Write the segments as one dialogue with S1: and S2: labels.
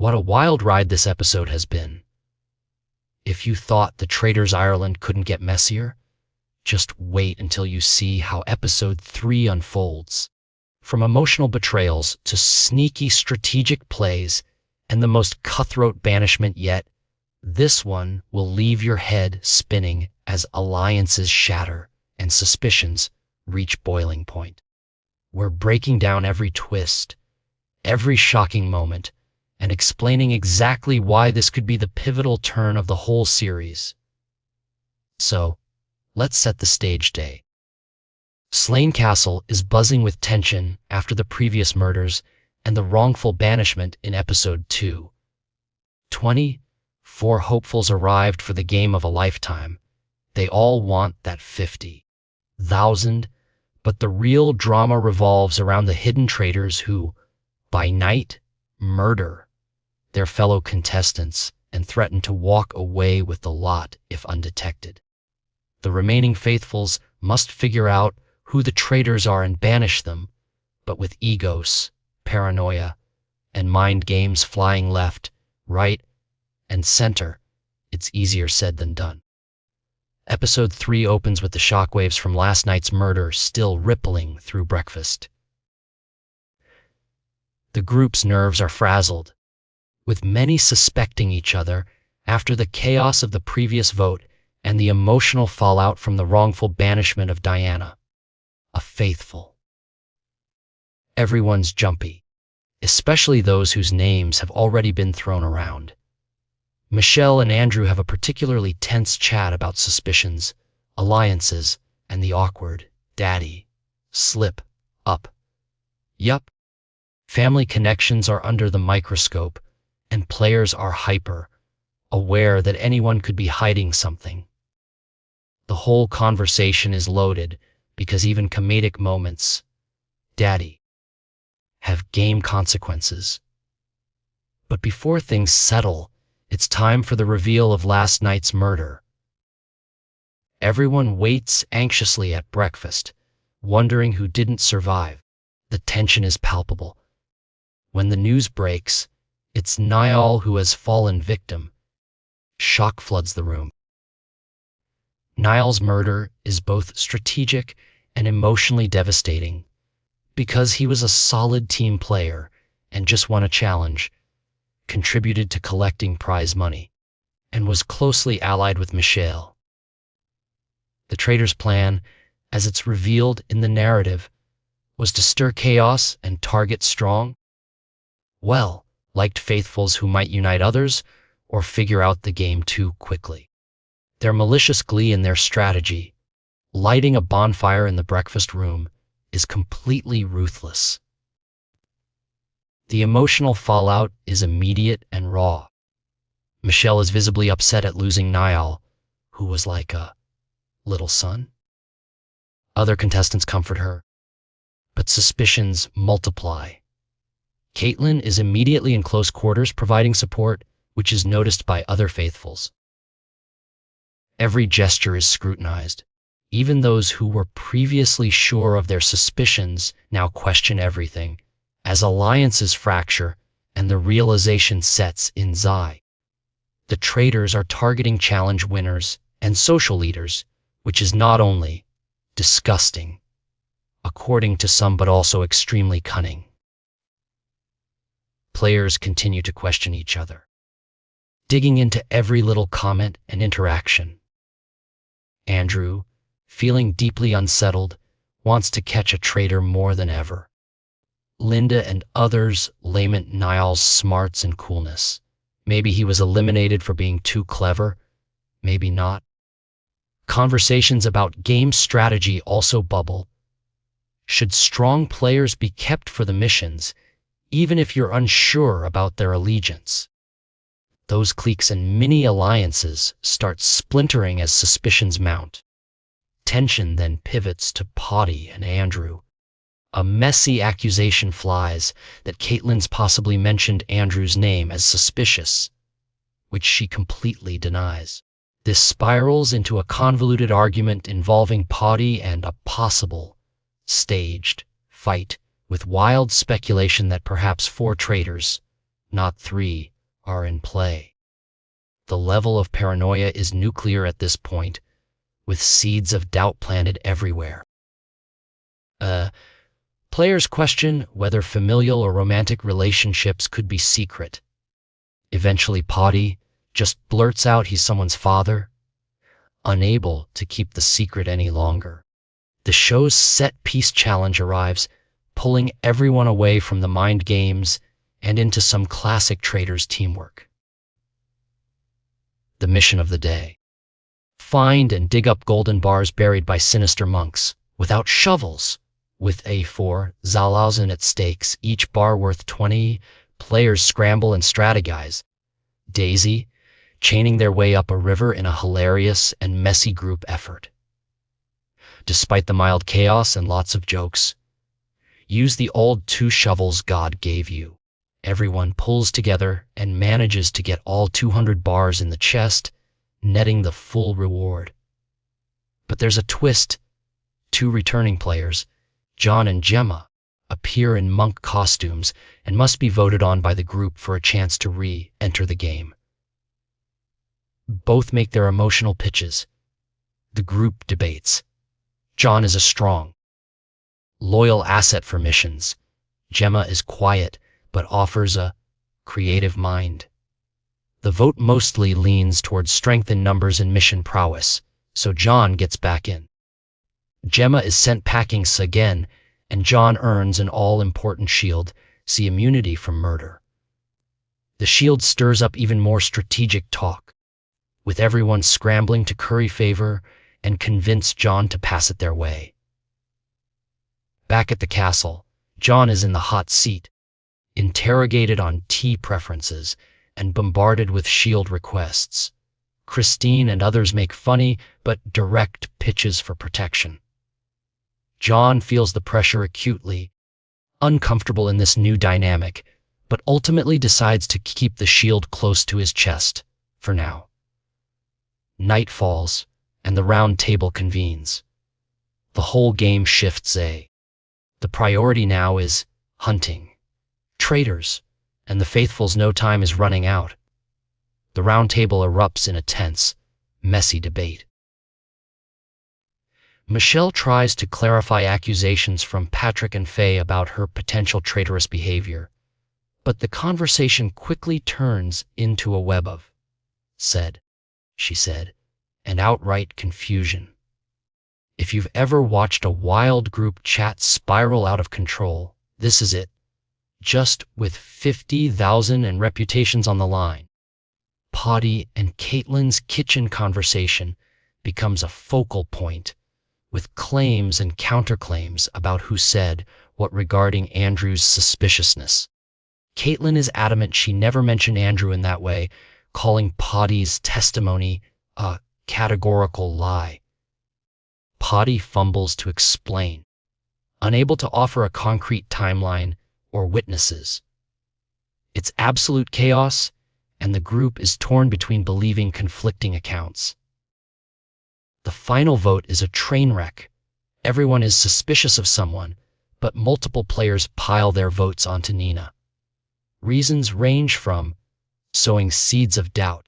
S1: What a wild ride this episode has been. If you thought the Traitors Ireland couldn't get messier, just wait until you see how episode 3 unfolds. From emotional betrayals to sneaky strategic plays and the most cutthroat banishment yet, this one will leave your head spinning as alliances shatter and suspicions reach boiling point. We're breaking down every twist, every shocking moment, and explaining exactly why this could be the pivotal turn of the whole series. So, let's set the stage day. Slane Castle is buzzing with tension after the previous murders and the wrongful banishment in episode 2. 24 hopefuls arrived for the game of a lifetime. They all want that 50,000, but the real drama revolves around the hidden traitors who, by night, murder their fellow contestants and threaten to walk away with the lot if undetected. The remaining faithfuls must figure out who the traitors are and banish them, but with egos, paranoia, and mind games flying left, right, and center, it's easier said than done. Episode 3 opens with the shockwaves from last night's murder still rippling through breakfast. The group's nerves are frazzled, with many suspecting each other after the chaos of the previous vote and the emotional fallout from the wrongful banishment of Diana, a faithful. Everyone's jumpy, especially those whose names have already been thrown around. Michelle and Andrew have a particularly tense chat about suspicions, alliances, and the awkward daddy slip up. Yup, family connections are under the microscope, and players are hyper, aware that anyone could be hiding something. The whole conversation is loaded because even comedic moments, daddy, have game consequences. But before things settle, it's time for the reveal of last night's murder. Everyone waits anxiously at breakfast, wondering who didn't survive. The tension is palpable. When the news breaks, it's Niall who has fallen victim. Shock floods the room. Niall's murder is both strategic and emotionally devastating because he was a solid team player and just won a challenge, contributed to collecting prize money, and was closely allied with Michelle. The Traitors' plan, as it's revealed in the narrative, was to stir chaos and target strong, well-liked faithfuls who might unite others or figure out the game too quickly. Their malicious glee in their strategy, lighting a bonfire in the breakfast room, is completely ruthless. The emotional fallout is immediate and raw. Michelle is visibly upset at losing Niall, who was like a little son. Other contestants comfort her, but suspicions multiply. Caitlin is immediately in close quarters providing support, which is noticed by other faithfuls. Every gesture is scrutinized. Even those who were previously sure of their suspicions now question everything, as alliances fracture and the realization sets in. The traitors are targeting challenge winners and social leaders, which is not only disgusting, according to some, but also extremely cunning. Players continue to question each other, digging into every little comment and interaction. Andrew, feeling deeply unsettled, wants to catch a traitor more than ever. Linda and others lament Niall's smarts and coolness. Maybe he was eliminated for being too clever, maybe not. Conversations about game strategy also bubble. Should strong players be kept for the missions, even if you're unsure about their allegiance? Those cliques and mini-alliances start splintering as suspicions mount. Tension then pivots to Potty and Andrew. A messy accusation flies that Caitlin's possibly mentioned Andrew's name as suspicious, which she completely denies. This spirals into a convoluted argument involving Potty and a possible, staged fight, with wild speculation that perhaps 4 traitors, not 3, are in play. The level of paranoia is nuclear at this point, with seeds of doubt planted everywhere. Players question whether familial or romantic relationships could be secret. Eventually, Potty just blurts out he's someone's father, unable to keep the secret any longer. The show's set-piece challenge arrives, pulling everyone away from the mind games and into some classic Traitors teamwork. The mission of the day: find and dig up golden bars buried by sinister monks, without shovels. With A4 Zalausen at stakes, each bar worth 20, players scramble and strategize. Daisy, chaining their way up a river in a hilarious and messy group effort. Despite the mild chaos and lots of jokes, use the old 2 shovels God gave you. Everyone pulls together and manages to get all 200 bars in the chest, netting the full reward. But there's a twist. 2 returning players, John and Gemma, appear in monk costumes and must be voted on by the group for a chance to re-enter the game. Both make their emotional pitches. The group debates. John is a strong, loyal asset for missions. Gemma is quiet, but offers a creative mind. The vote mostly leans towards strength in numbers and mission prowess, so John gets back in. Gemma is sent packing again, and John earns an all-important shield, see immunity from murder. The shield stirs up even more strategic talk, with everyone scrambling to curry favor and convince John to pass it their way. Back at the castle, John is in the hot seat, interrogated on tea preferences and bombarded with shield requests. Christine and others make funny but direct pitches for protection. John feels the pressure acutely, uncomfortable in this new dynamic, but ultimately decides to keep the shield close to his chest, for now. Night falls, and the round table convenes. The whole game shifts. The priority now is hunting traitors, and the faithful's no time is running out. The round table erupts in a tense, messy debate. Michelle tries to clarify accusations from Patrick and Faye about her potential traitorous behavior, but the conversation quickly turns into a web of she said, and outright confusion. If you've ever watched a wild group chat spiral out of control, this is it, just with 50,000 and reputations on the line. Potty and Caitlin's kitchen conversation becomes a focal point, with claims and counterclaims about who said what regarding Andrew's suspiciousness. Caitlin is adamant she never mentioned Andrew in that way, calling Potty's testimony a categorical lie. Potty fumbles to explain, unable to offer a concrete timeline or witnesses. It's absolute chaos, and the group is torn between believing conflicting accounts. The final vote is a train wreck. Everyone is suspicious of someone, but multiple players pile their votes onto Nina. Reasons range from sowing seeds of doubt,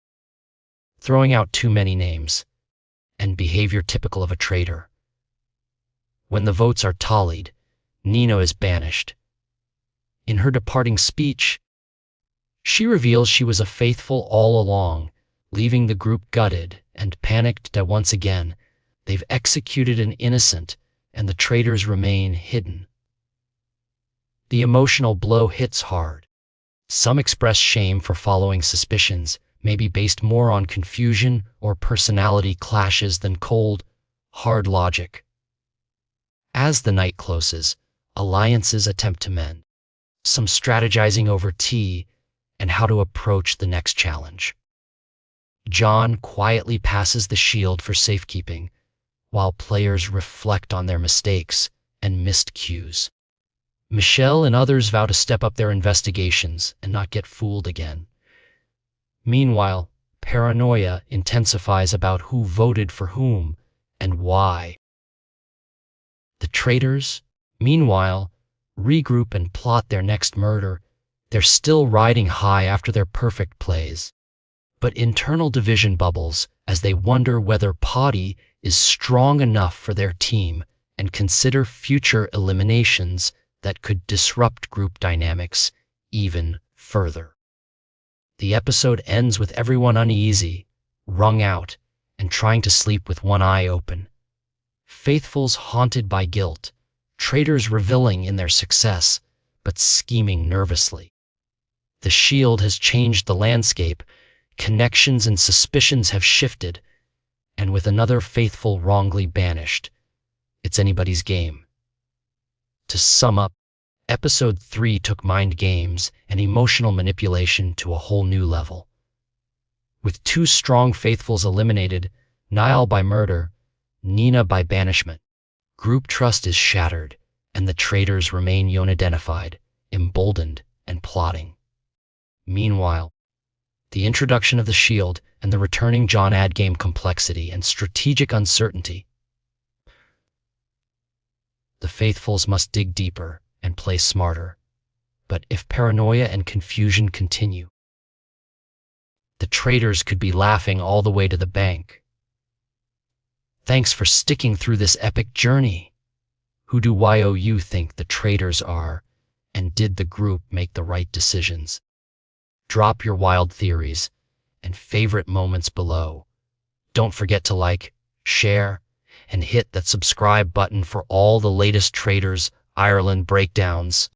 S1: throwing out too many names, and behavior typical of a traitor. When the votes are tallied, Nina is banished. In her departing speech, she reveals she was a faithful all along, leaving the group gutted and panicked that once again they've executed an innocent and the traitors remain hidden. The emotional blow hits hard. Some express shame for following suspicions, maybe based more on confusion or personality clashes than cold, hard logic. As the night closes, alliances attempt to mend, some strategizing over tea and how to approach the next challenge. John quietly passes the shield for safekeeping, while players reflect on their mistakes and missed cues. Michelle and others vow to step up their investigations and not get fooled again. Meanwhile, paranoia intensifies about who voted for whom and why. The traitors, meanwhile, regroup and plot their next murder. They're still riding high after their perfect plays. But internal division bubbles as they wonder whether Potty is strong enough for their team and consider future eliminations that could disrupt group dynamics even further. The episode ends with everyone uneasy, wrung out, and trying to sleep with one eye open. Faithfuls haunted by guilt, traitors reveling in their success, but scheming nervously. The Shield has changed the landscape, connections and suspicions have shifted, and with another faithful wrongly banished, it's anybody's game. To sum up, Episode 3 took mind games and emotional manipulation to a whole new level. With two strong faithfuls eliminated, Niall by murder, Nina by banishment, group trust is shattered, and the traitors remain unidentified, emboldened, and plotting. Meanwhile, the introduction of the Shield and the returning John add game complexity and strategic uncertainty. The faithfuls must dig deeper and play smarter. But if paranoia and confusion continue, the traitors could be laughing all the way to the bank. Thanks for sticking through this epic journey. Who do you think the traitors are, and did the group make the right decisions? Drop your wild theories and favorite moments below. Don't forget to like, share, and hit that subscribe button for all the latest Traitors Ireland breakdowns.